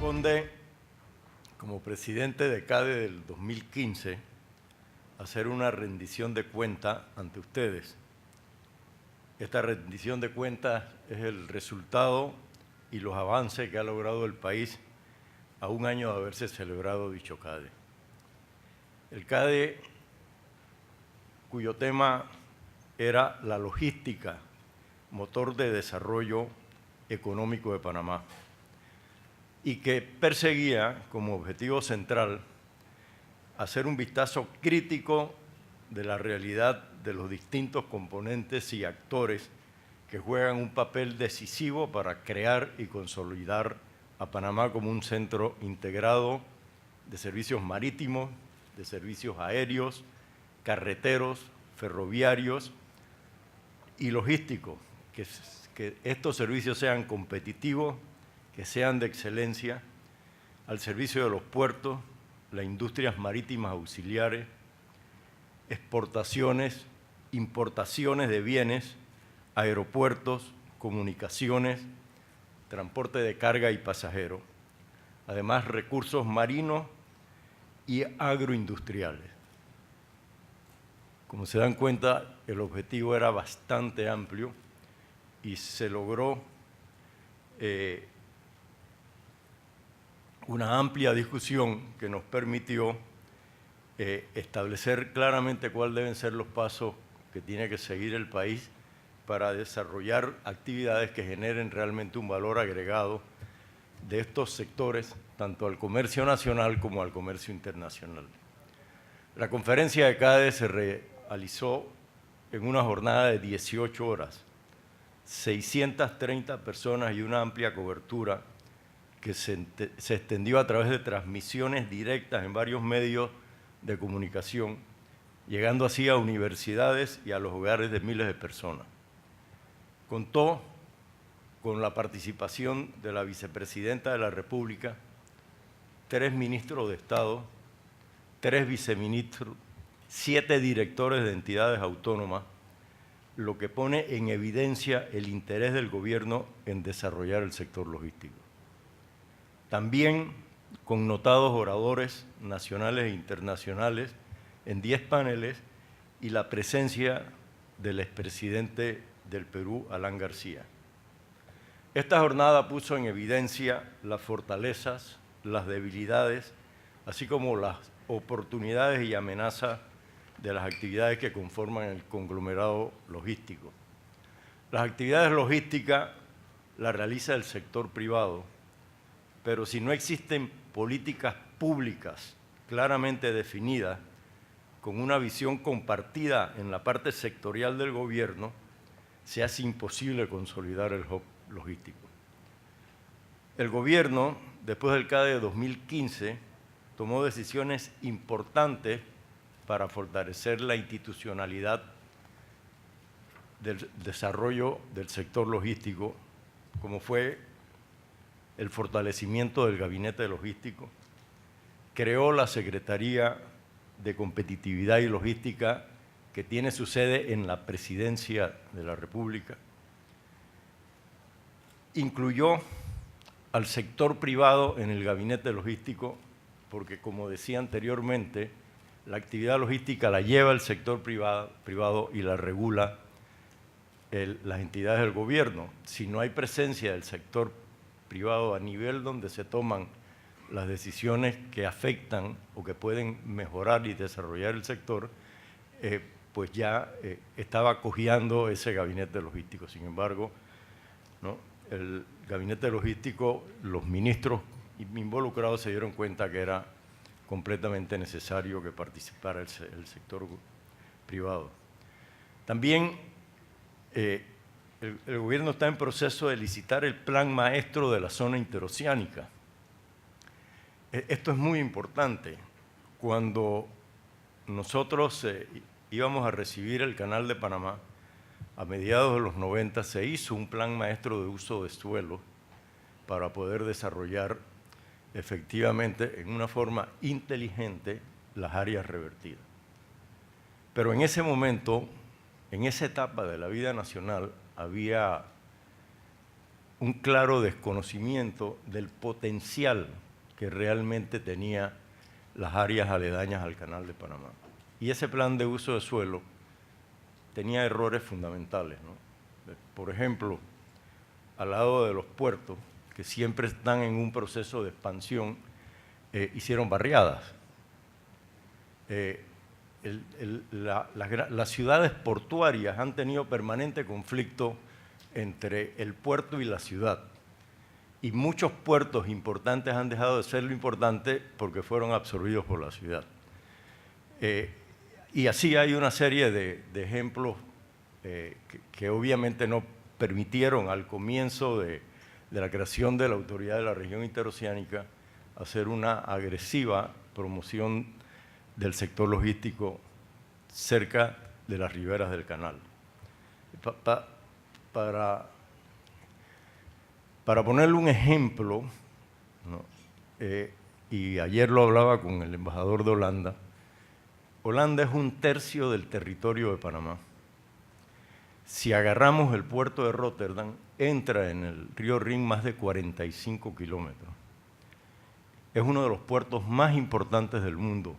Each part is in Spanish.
corresponde, como presidente de CADE del 2015, hacer una rendición de cuentas ante ustedes. Esta rendición de cuentas es el resultado y los avances que ha logrado el país a un año de haberse celebrado dicho CADE. El CADE, cuyo tema era la logística, motor de desarrollo económico de Panamá, y que perseguía como objetivo central hacer un vistazo crítico de la realidad de los distintos componentes y actores que juegan un papel decisivo para crear y consolidar a Panamá como un centro integrado de servicios marítimos, de servicios aéreos, carreteros, ferroviarios y logísticos, que estos servicios sean competitivos, que sean de excelencia, al servicio de los puertos, las industrias marítimas auxiliares, exportaciones, importaciones de bienes, aeropuertos, comunicaciones, transporte de carga y pasajeros, además recursos marinos y agroindustriales. Como se dan cuenta, el objetivo era bastante amplio y se logró una amplia discusión que nos permitió establecer claramente cuáles deben ser los pasos que tiene que seguir el país para desarrollar actividades que generen realmente un valor agregado de estos sectores, tanto al comercio nacional como al comercio internacional. La conferencia de CADE se realizó en una jornada de 18 horas, 630 personas y una amplia cobertura que se extendió a través de transmisiones directas en varios medios de comunicación, llegando así a universidades y a los hogares de miles de personas. Contó con la participación de la vicepresidenta de la República, 3 ministros de Estado, 3 viceministros, 7 directores de entidades autónomas, lo que pone en evidencia el interés del gobierno en desarrollar el sector logístico. También con notados oradores nacionales e internacionales en 10 paneles y la presencia del expresidente del Perú, Alan García. Esta jornada puso en evidencia las fortalezas, las debilidades, así como las oportunidades y amenazas de las actividades que conforman el conglomerado logístico. Las actividades logísticas las realiza el sector privado, pero si no existen políticas públicas claramente definidas, con una visión compartida en la parte sectorial del gobierno, se hace imposible consolidar el hub logístico. El gobierno, después del CADE de 2015, tomó decisiones importantes para fortalecer la institucionalidad del desarrollo del sector logístico, como fue el fortalecimiento del Gabinete Logístico, creó la Secretaría de Competitividad y Logística, que tiene su sede en la Presidencia de la República, incluyó al sector privado en el Gabinete Logístico, porque, como decía anteriormente, la actividad logística la lleva el sector privado y la regula las entidades del gobierno. Si no hay presencia del sector privado a nivel donde se toman las decisiones que afectan o que pueden mejorar y desarrollar el sector, pues ya estaba cojeando ese gabinete logístico. Sin embargo, ¿no?, el gabinete logístico, los ministros involucrados se dieron cuenta que era completamente necesario que participara el sector privado. También el gobierno está en proceso de licitar el plan maestro de la zona interoceánica. Esto es muy importante. Cuando nosotros íbamos a recibir el Canal de Panamá, a mediados de los 90 se hizo un plan maestro de uso de suelo para poder desarrollar efectivamente en una forma inteligente las áreas revertidas. Pero en ese momento, en esa etapa de la vida nacional, había un claro desconocimiento del potencial que realmente tenía las áreas aledañas al Canal de Panamá. Y ese plan de uso de suelo tenía errores fundamentales, ¿no? Por ejemplo, al lado de los puertos, que siempre están en un proceso de expansión, hicieron barriadas. Las ciudades portuarias han tenido permanente conflicto entre el puerto y la ciudad. Y muchos puertos importantes han dejado de ser lo importante porque fueron absorbidos por la ciudad. Y así hay una serie de ejemplos que obviamente no permitieron al comienzo de la creación de la Autoridad de la Región Interoceánica hacer una agresiva promoción del sector logístico cerca de las riberas del canal. Para ponerle un ejemplo, ¿no? Y ayer lo hablaba con el embajador de Holanda, Holanda es 1/3 del territorio de Panamá. Si agarramos el puerto de Róterdam, entra en el río Rin más de 45 kilómetros. Es uno de los puertos más importantes del mundo.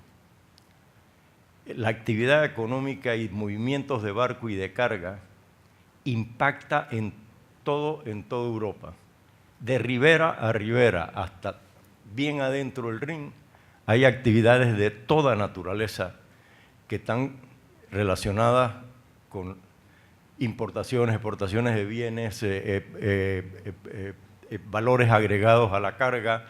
La actividad económica y movimientos de barco y de carga impacta en toda Europa. De ribera a ribera hasta bien adentro del Rin, hay actividades de toda naturaleza que están relacionadas con importaciones, exportaciones de bienes, valores agregados a la carga.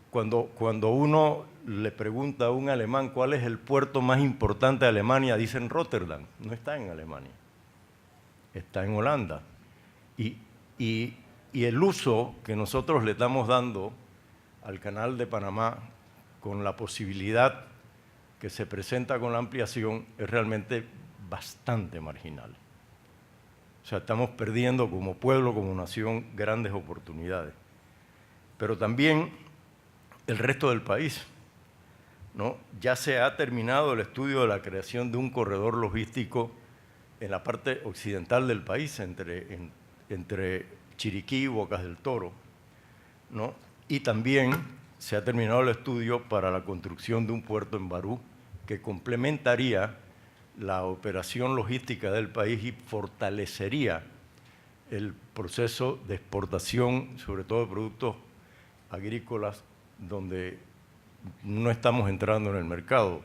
Cuando uno le pregunta a un alemán cuál es el puerto más importante de Alemania, dicen Róterdam. No está en Alemania, está en Holanda. Y el uso que nosotros le estamos dando al Canal de Panamá con la posibilidad que se presenta con la ampliación es realmente bastante marginal. O sea, estamos perdiendo como pueblo, como nación, grandes oportunidades. Pero también el resto del país, ¿no? Ya se ha terminado el estudio de la creación de un corredor logístico en la parte occidental del país, entre Chiriquí y Bocas del Toro, ¿no? Y también se ha terminado el estudio para la construcción de un puerto en Barú que complementaría la operación logística del país y fortalecería el proceso de exportación, sobre todo de productos agrícolas, donde no estamos entrando en el mercado.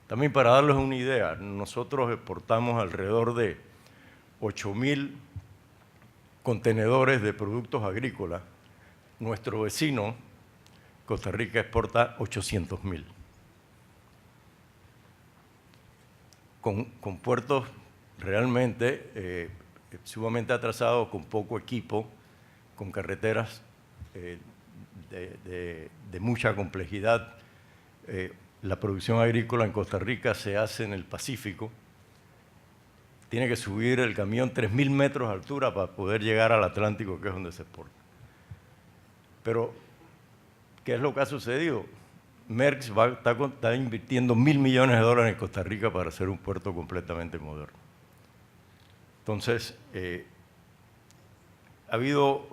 También para darles una idea, nosotros exportamos alrededor de 8.000 contenedores de productos agrícolas. Nuestro vecino, Costa Rica, exporta 800.000. Con puertos realmente sumamente atrasados, con poco equipo, con carreteras de mucha complejidad. La producción agrícola en Costa Rica se hace en el Pacífico. Tiene que subir el camión 3.000 metros de altura para poder llegar al Atlántico, que es donde se exporta. Pero, ¿qué es lo que ha sucedido? Merckx está invirtiendo $1.000 millones en Costa Rica para hacer un puerto completamente moderno. Entonces, ha habido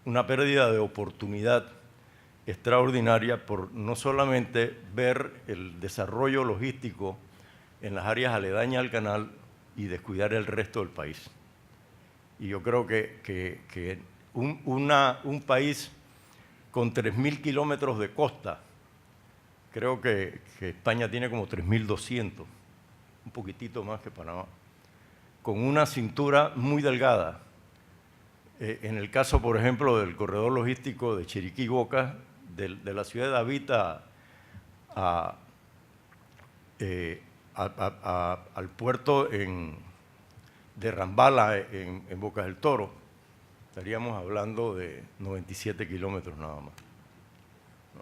una pérdida de oportunidad extraordinaria por no solamente ver el desarrollo logístico en las áreas aledañas al canal y descuidar el resto del país. Y yo creo que un país con 3.000 kilómetros de costa, creo que España tiene como 3.200, un poquitito más que Panamá, con una cintura muy delgada. En el caso, por ejemplo, del corredor logístico de Chiriquí-Boca, de la ciudad de Avita al puerto de Rambala, en Bocas del Toro, estaríamos hablando de 97 kilómetros nada más.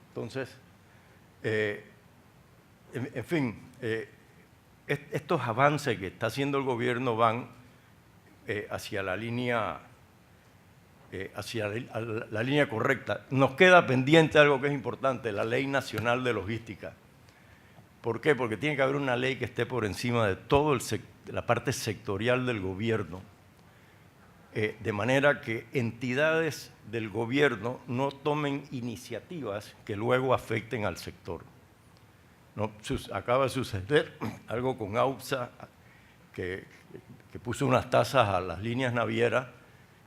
Entonces, en fin, estos avances que está haciendo el gobierno van hacia la línea correcta. Nos queda pendiente algo que es importante, la Ley Nacional de Logística. ¿Por qué? Porque tiene que haber una ley que esté por encima de toda la parte sectorial del gobierno de manera que entidades del gobierno no tomen iniciativas que luego afecten al sector. ¿No? Acaba de suceder algo con AUPSA, que puso unas tasas a las líneas navieras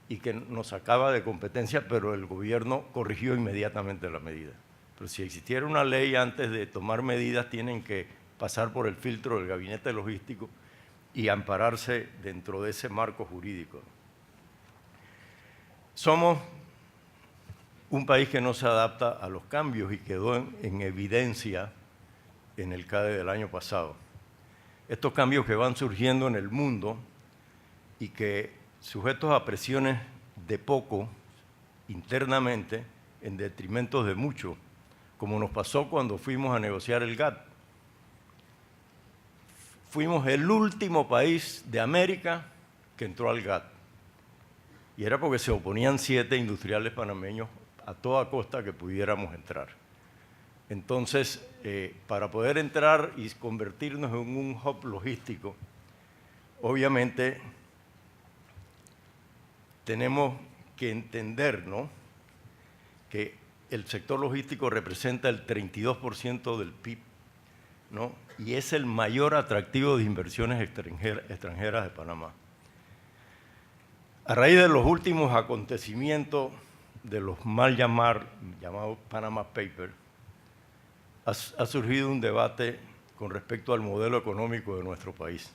y que nos sacaba de competencia, pero el gobierno corrigió inmediatamente la medida. Pero si existiera una ley antes de tomar medidas, tienen que pasar por el filtro del gabinete logístico y ampararse dentro de ese marco jurídico. Somos un país que no se adapta a los cambios y quedó en evidencia en el CADE del año pasado. Estos cambios que van surgiendo en el mundo y que, sujetos a presiones de poco internamente, en detrimento de mucho, como nos pasó cuando fuimos a negociar el GATT. Fuimos el último país de América que entró al GATT. Y era porque se oponían 7 industriales panameños a toda costa que pudiéramos entrar. Entonces, para poder entrar y convertirnos en un hub logístico, obviamente tenemos que entender, ¿no?, que el sector logístico representa el 32% del PIB, ¿no?, y es el mayor atractivo de inversiones extranjeras de Panamá. A raíz de los últimos acontecimientos de los mal llamados Panama Papers, ha surgido un debate con respecto al modelo económico de nuestro país.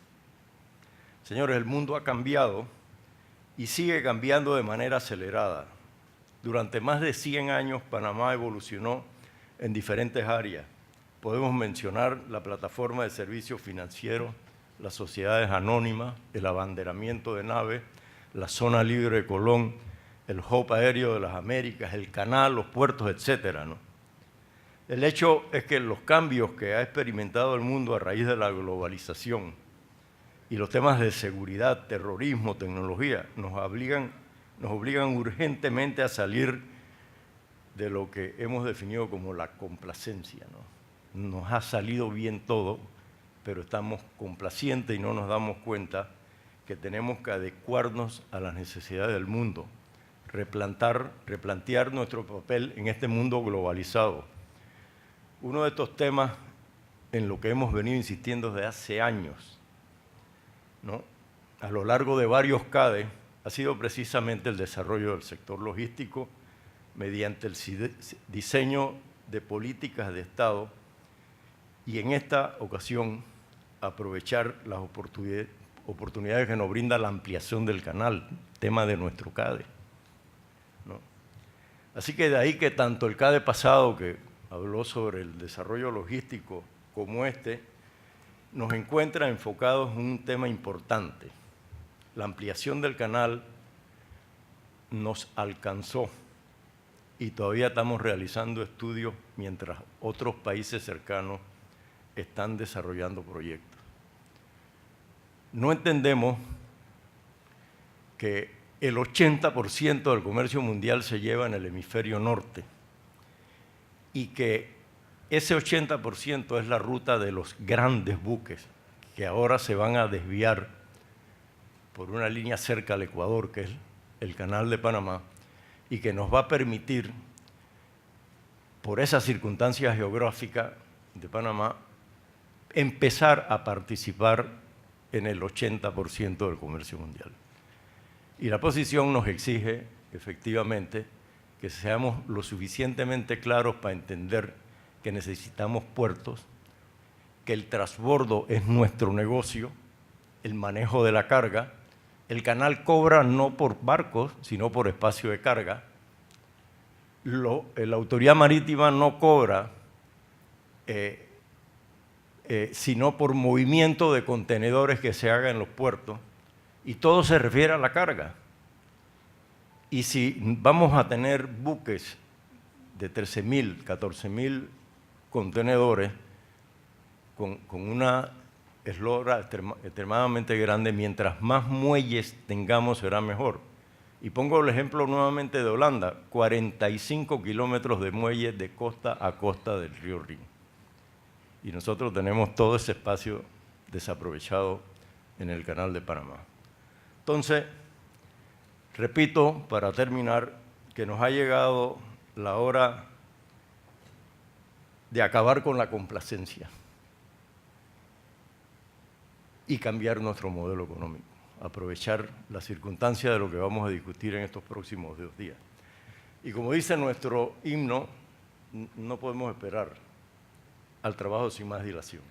Señores, el mundo ha cambiado y sigue cambiando de manera acelerada. Durante más de 100 años, Panamá evolucionó en diferentes áreas. Podemos mencionar la plataforma de servicios financieros, las sociedades anónimas, el abanderamiento de naves, la zona libre de Colón, el hub aéreo de las Américas, el canal, los puertos, etcétera, ¿no? El hecho es que los cambios que ha experimentado el mundo a raíz de la globalización y los temas de seguridad, terrorismo, tecnología, nos obligan urgentemente a salir de lo que hemos definido como la complacencia, ¿no? Nos ha salido bien todo, pero estamos complacientes y no nos damos cuenta que tenemos que adecuarnos a las necesidades del mundo, replantear nuestro papel en este mundo globalizado. Uno de estos temas en lo que hemos venido insistiendo desde hace años, ¿no?, a lo largo de varios CADE, ha sido precisamente el desarrollo del sector logístico mediante el diseño de políticas de Estado y en esta ocasión aprovechar las oportunidades que nos brinda la ampliación del canal, tema de nuestro CADE, ¿no? Así que de ahí que tanto el CADE pasado, que habló sobre el desarrollo logístico, como este, nos encuentra enfocados en un tema importante. La ampliación del canal nos alcanzó y todavía estamos realizando estudios mientras otros países cercanos están desarrollando proyectos. No entendemos que el 80% del comercio mundial se lleva en el hemisferio norte y que ese 80% es la ruta de los grandes buques que ahora se van a desviar por una línea cerca al Ecuador, que es el Canal de Panamá, y que nos va a permitir, por esa circunstancia geográfica de Panamá, empezar a participar en el 80% del comercio mundial. Y la posición nos exige, efectivamente, que seamos lo suficientemente claros para entender que necesitamos puertos, que el transbordo es nuestro negocio, el manejo de la carga. El canal cobra no por barcos, sino por espacio de carga. La autoridad marítima no cobra sino por movimiento de contenedores que se haga en los puertos, y todo se refiere a la carga. Y si vamos a tener buques de 13.000, 14.000 contenedores con una eslora extremadamente grande, mientras más muelles tengamos será mejor. Y pongo el ejemplo nuevamente de Holanda, 45 kilómetros de muelles de costa a costa del río Rin. Y nosotros tenemos todo ese espacio desaprovechado en el Canal de Panamá. Entonces, Repito, para terminar, que nos ha llegado la hora de acabar con la complacencia y cambiar nuestro modelo económico, aprovechar las circunstancias de lo que vamos a discutir en estos próximos 2 días. Y como dice nuestro himno, no podemos esperar al trabajo sin más dilación.